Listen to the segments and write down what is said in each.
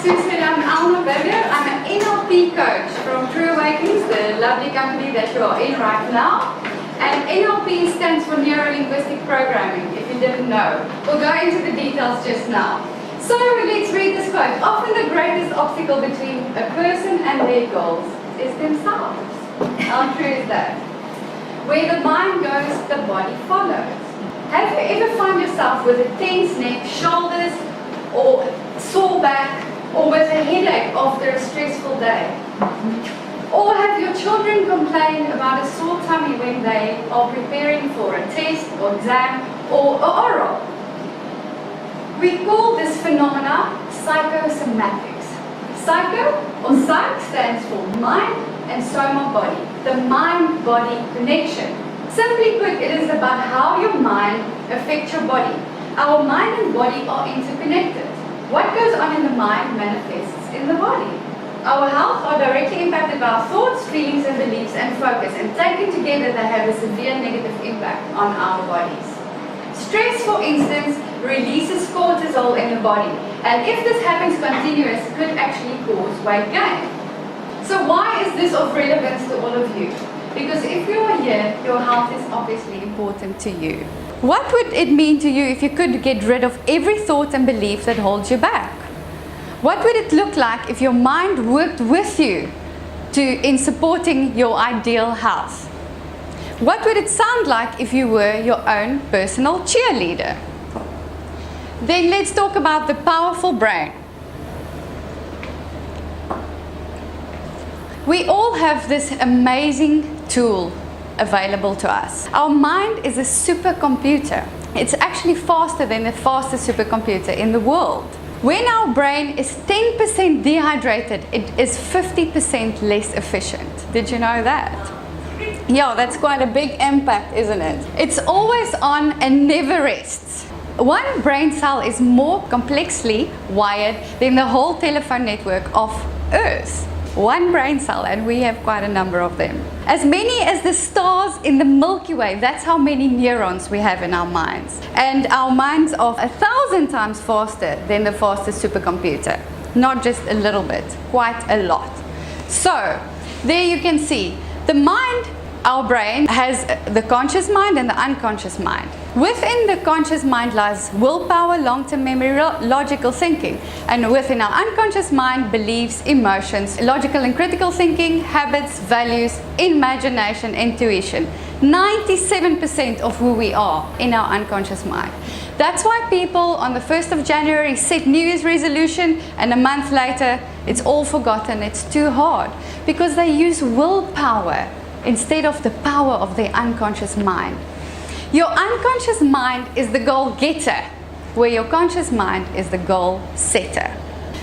Susan, I'm Elna. I'm an NLP coach from True Awakenings, the lovely company that you are in right now. And NLP stands for Neuro-Linguistic Programming, if you didn't know. We'll go into the details just now. So let's read this quote. Often the greatest obstacle between a person and their goals is themselves. How true is that? Where the mind goes, the body follows. Have you ever found yourself with a tense neck, shoulders, or sore back, or with a headache after a stressful day? Or have your children complain about a sore tummy when they are preparing for a test or exam or oral? We call this phenomena psychosomatics. Psycho or psych stands for mind and soma body, the mind-body connection. Simply put, it is about how your mind affects your body. Our mind and body are interconnected. What goes on in the mind manifests in the body. Our health are directly impacted by our thoughts, feelings and beliefs and focus, and taken together they have a severe negative impact on our bodies. Stress, for instance, releases cortisol in the body, and if this happens continuous, it could actually cause weight gain. So why is this of relevance to all of you? Because if you are here, your health is obviously important to you. What would it mean to you if you could get rid of every thought and belief that holds you back? What would it look like if your mind worked with you in supporting your ideal health? What would it sound like if you were your own personal cheerleader? Then let's talk about the powerful brain. We all have this amazing tool available to us. Our mind is a supercomputer. It's actually faster than the fastest supercomputer in the world. When our brain is 10% dehydrated, it is 50% less efficient. Did you know that? Yeah, that's quite a big impact, isn't it? It's always on and never rests. One brain cell is more complexly wired than the whole telephone network of Earth. One brain cell, and we have quite a number of them. As many as the stars in the Milky Way, that's how many neurons we have in our minds. And our minds are 1,000 times faster than the fastest supercomputer. Not just a little bit, quite a lot. So, there you can see, the mind, our brain, has the conscious mind and the unconscious mind. Within the conscious mind lies willpower, long-term memory, logical thinking. And within our unconscious mind, beliefs, emotions, logical and critical thinking, habits, values, imagination, intuition. 97% of who we are in our unconscious mind. That's why people on the 1st of January set New Year's resolution, and a month later, it's all forgotten, it's too hard. Because they use willpower instead of the power of their unconscious mind. Your unconscious mind is the goal getter, where your conscious mind is the goal setter.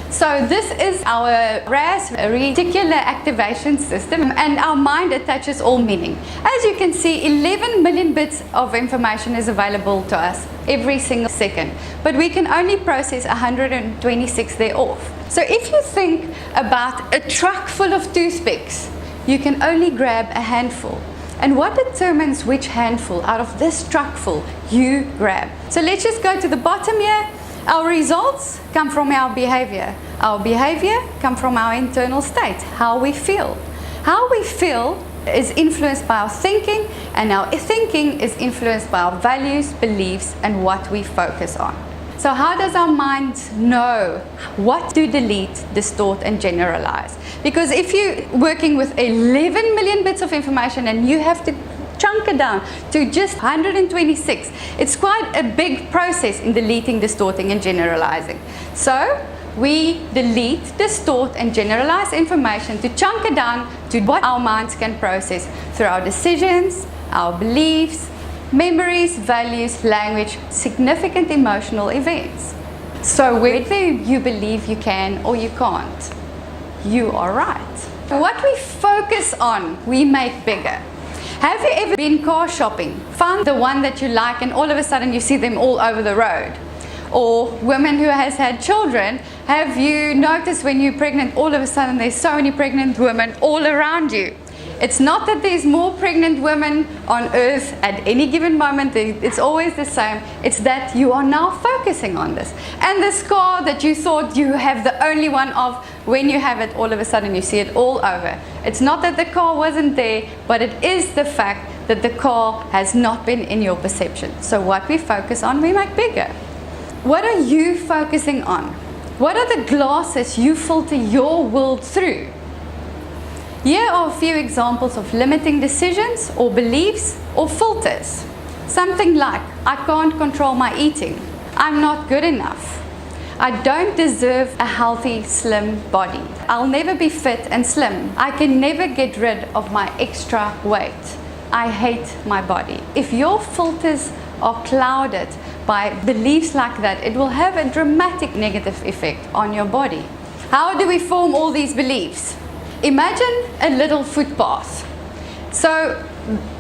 So this is our RAS, reticular activation system, and our mind attaches all meaning. As you can see, 11 million bits of information is available to us every single second, but we can only process 126 thereof. So if you think about a truck full of toothpicks, you can only grab a handful. And what determines which handful out of this truck full you grab? So let's just go to the bottom here. Our results come from our behavior. Our behavior comes from our internal state, how we feel. How we feel is influenced by our thinking, and our thinking is influenced by our values, beliefs, and what we focus on. So how does our mind know what to delete, distort, and generalize? Because if you're working with 11 million bits of information and you have to chunk it down to just 126, it's quite a big process in deleting, distorting, and generalizing. So we delete, distort, and generalize information to chunk it down to what our minds can process through our decisions, our beliefs, memories, values, language, significant emotional events. So whether you believe you can or you can't, you are right. What we focus on, we make bigger. Have you ever been car shopping, found the one that you like, and all of a sudden you see them all over the road? Or women who has had children, have you noticed when you're pregnant, all of a sudden there's so many pregnant women all around you? It's not that there's more pregnant women on earth at any given moment. It's always the same. It's that you are now focusing on this. And the scar that you thought you have the only one of, when you have it, all of a sudden you see it all over. It's not that the car wasn't there, but it is the fact that the car has not been in your perception. So what we focus on, we make bigger. What are you focusing on? What are the glasses you filter your world through? Here are a few examples of limiting decisions or beliefs or filters. Something like, I can't control my eating. I'm not good enough. I don't deserve a healthy, slim body. I'll never be fit and slim. I can never get rid of my extra weight. I hate my body. If your filters are clouded by beliefs like that, it will have a dramatic negative effect on your body. How do we form all these beliefs? Imagine a little footpath. So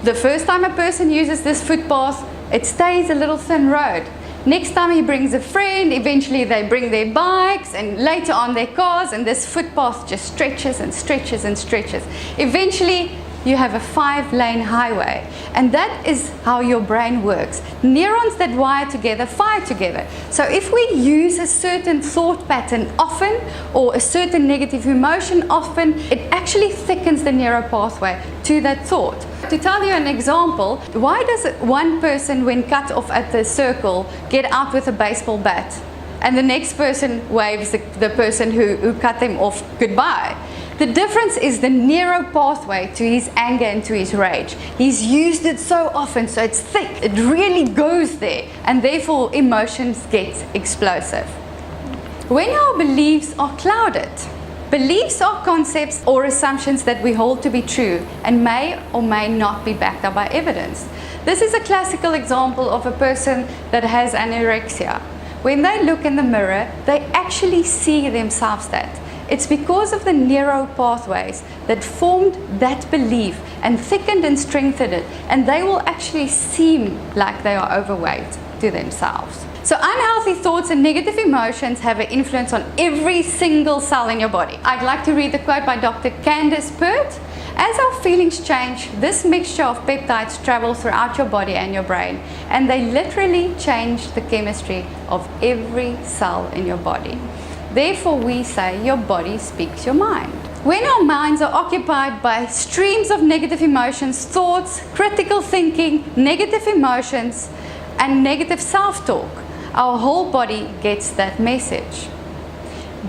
the first time a person uses this footpath, it stays a little thin road. Next time he brings a friend, eventually they bring their bikes, and later on their cars, and this footpath just stretches and stretches and stretches. Eventually you have a 5-lane highway, and that is how your brain works. Neurons that wire together fire together. So if we use a certain thought pattern often, or a certain negative emotion often, it actually thickens the neural pathway to that thought. To tell you an example, why does one person, when cut off at the circle, get out with a baseball bat, and the next person waves the person who cut them off goodbye? The difference is the neural pathway to his anger and to his rage. He's used it so often, so it's thick. It really goes there, and therefore emotions get explosive. When our beliefs are clouded, beliefs are concepts or assumptions that we hold to be true and may or may not be backed up by evidence. This is a classical example of a person that has anorexia. When they look in the mirror, they actually see themselves that. It's because of the neural pathways that formed that belief and thickened and strengthened it, and they will actually seem like they are overweight to themselves. So unhealthy thoughts and negative emotions have an influence on every single cell in your body. I'd like to read the quote by Dr. Candace Pert. As our feelings change, this mixture of peptides travel throughout your body and your brain, and they literally change the chemistry of every cell in your body. Therefore, we say your body speaks your mind. When our minds are occupied by streams of negative emotions, thoughts, critical thinking, negative emotions, and negative self-talk, our whole body gets that message.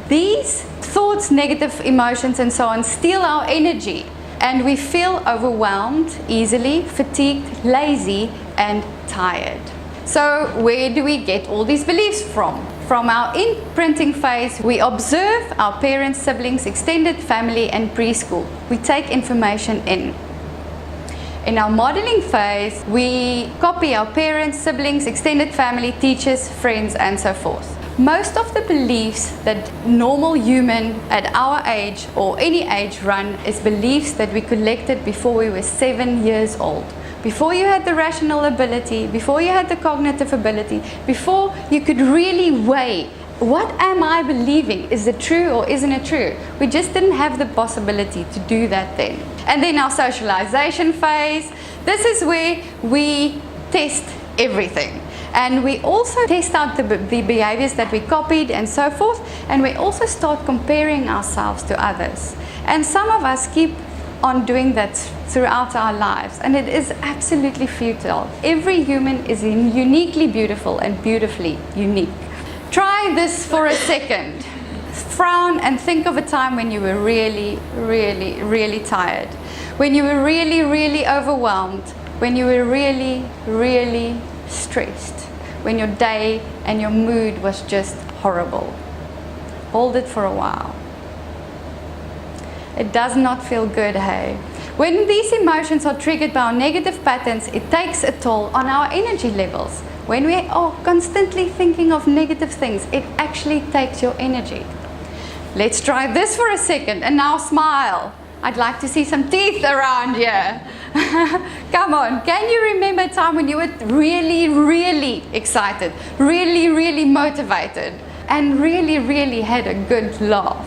These thoughts, negative emotions, and so on steal our energy, and we feel overwhelmed easily, fatigued, lazy, and tired. So where do we get all these beliefs from? From our imprinting phase, we observe our parents, siblings, extended family, and preschool. We take information in. In our modeling phase, we copy our parents, siblings, extended family, teachers, friends, and so forth. Most of the beliefs that normal human at our age or any age run is beliefs that we collected before we were 7 years old. Before you had the rational ability, before you had the cognitive ability, before you could really weigh, what am I believing? Is it true or isn't it true? We just didn't have the possibility to do that then. And then our socialization phase, this is where we test everything. And we also test out the behaviors that we copied and so forth, and we also start comparing ourselves to others. And some of us keep on doing that throughout our lives, and it is absolutely futile. Every human is uniquely beautiful and beautifully unique. Try this for a second. Frown and think of a time when you were really, really, really tired, when you were really, really overwhelmed, when you were really, really stressed, when your day and your mood was just horrible. Hold it for a while. It does not feel good, hey? When these emotions are triggered by our negative patterns, it takes a toll on our energy levels. When we are constantly thinking of negative things, it actually takes your energy. Let's try this for a second, and now smile. I'd like to see some teeth around here. Come on, can you remember a time when you were really, really excited, really, really motivated, and really, really had a good laugh?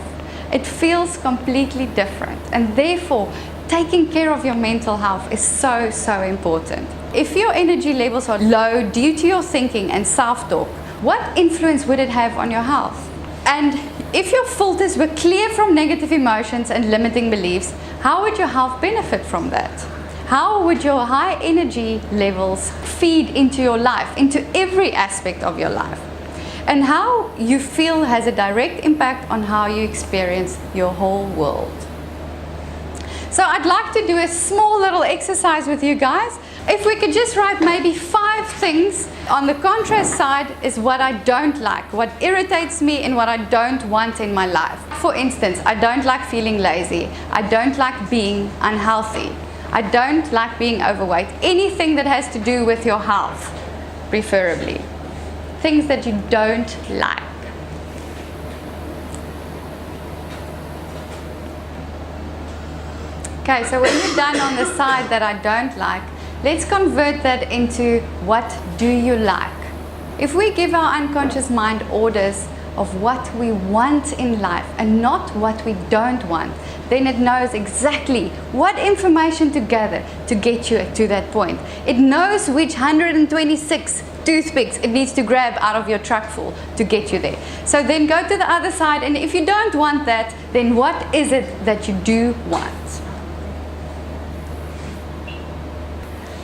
It feels completely different, and therefore taking care of your mental health is so, so important. If your energy levels are low due to your thinking and self-talk, what influence would it have on your health? And if your filters were clear from negative emotions and limiting beliefs, how would your health benefit from that? How would your high energy levels feed into your life, into every aspect of your life? And how you feel has a direct impact on how you experience your whole world. So I'd like to do a small little exercise with you guys. If we could just write maybe 5 things. On the contrast side is what I don't like, what irritates me and what I don't want in my life. For instance, I don't like feeling lazy. I don't like being unhealthy. I don't like being overweight. Anything that has to do with your health, preferably. Things that you don't like. Okay, so when you're done on the side that I don't like, let's convert that into what do you like. If we give our unconscious mind orders of what we want in life and not what we don't want, then it knows exactly what information to gather to get you to that point. It knows which 126 toothpicks it needs to grab out of your truck full to get you there. So then go to the other side, and if you don't want that, then what is it that you do want?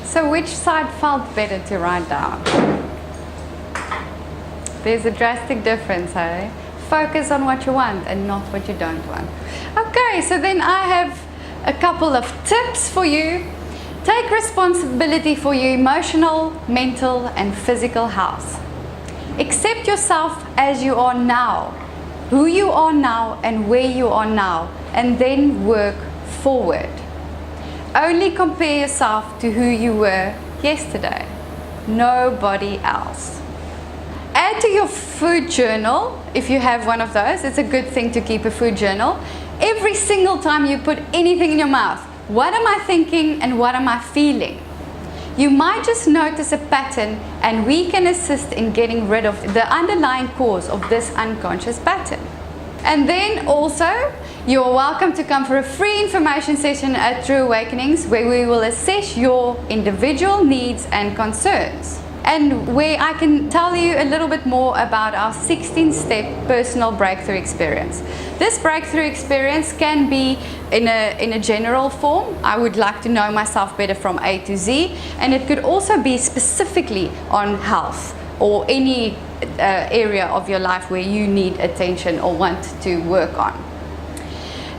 So which side felt better to write down? There's a drastic difference, eh? Focus on what you want and not what you don't want. Okay, so then I have a couple of tips for you. Take responsibility for your emotional, mental, and physical health. Accept yourself as you are now, who you are now and where you are now, and then work forward. Only compare yourself to who you were yesterday, nobody else. Add to your food journal, if you have one of those. It's a good thing to keep a food journal. Every single time you put anything in your mouth, what am I thinking and what am I feeling? You might just notice a pattern, and we can assist in getting rid of the underlying cause of this unconscious pattern. And then also, you're welcome to come for a free information session at True Awakenings, where we will assess your individual needs and concerns, and where I can tell you a little bit more about our 16-step personal breakthrough experience. This breakthrough experience can be in a general form. I would like to know myself better from A to Z, and it could also be specifically on health or any area of your life where you need attention or want to work on.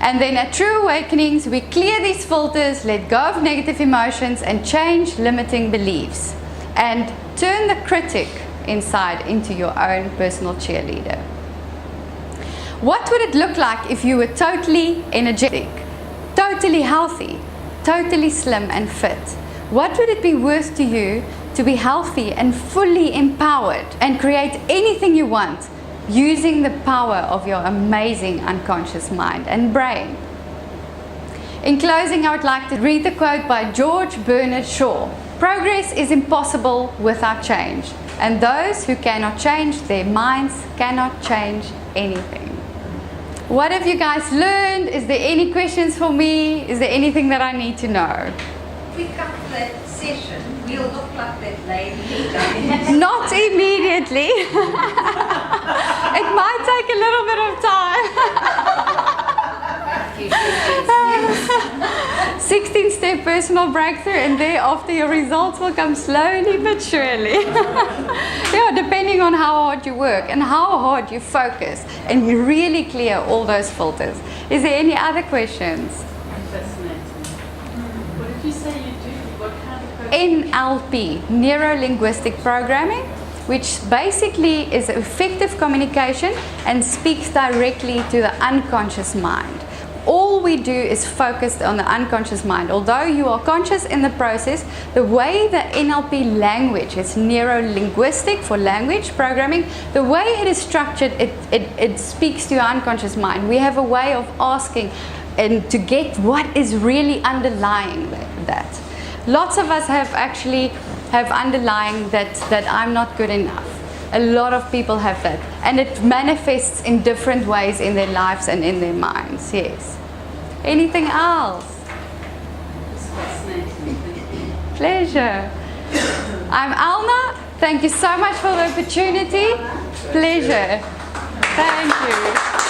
And then at True Awakenings, we clear these filters, let go of negative emotions, and change limiting beliefs. And turn the critic inside into your own personal cheerleader. What would it look like if you were totally energetic, totally healthy, totally slim and fit? What would it be worth to you to be healthy and fully empowered and create anything you want using the power of your amazing unconscious mind and brain? In closing, I would like to read the quote by George Bernard Shaw. Progress is impossible without change, and those who cannot change their minds cannot change anything. What have you guys learned? Is there any questions for me? Is there anything that I need to know? If we come to that session, we'll look like that lady. Not immediately. It might take a little bit of time. 16-step personal breakthrough, and thereafter your results will come slowly but surely. Yeah, depending on how hard you work and how hard you focus and you really clear all those filters. Is there any other questions? Fascinating. What did you say you do? What kind of program? NLP, Neuro-Linguistic Programming, which basically is effective communication and speaks directly to the unconscious mind. All we do is focus on the unconscious mind. Although you are conscious in the process, the way the NLP language, it's neuro-linguistic for language programming, the way it is structured, it speaks to your unconscious mind. We have a way of asking and to get what is really underlying that. Lots of us have underlying that I'm not good enough. A lot of people have that, and it manifests in different ways in their lives and in their minds. Yes. Anything else? Pleasure. I'm Elna. Thank you so much for the opportunity. Pleasure. Thank you.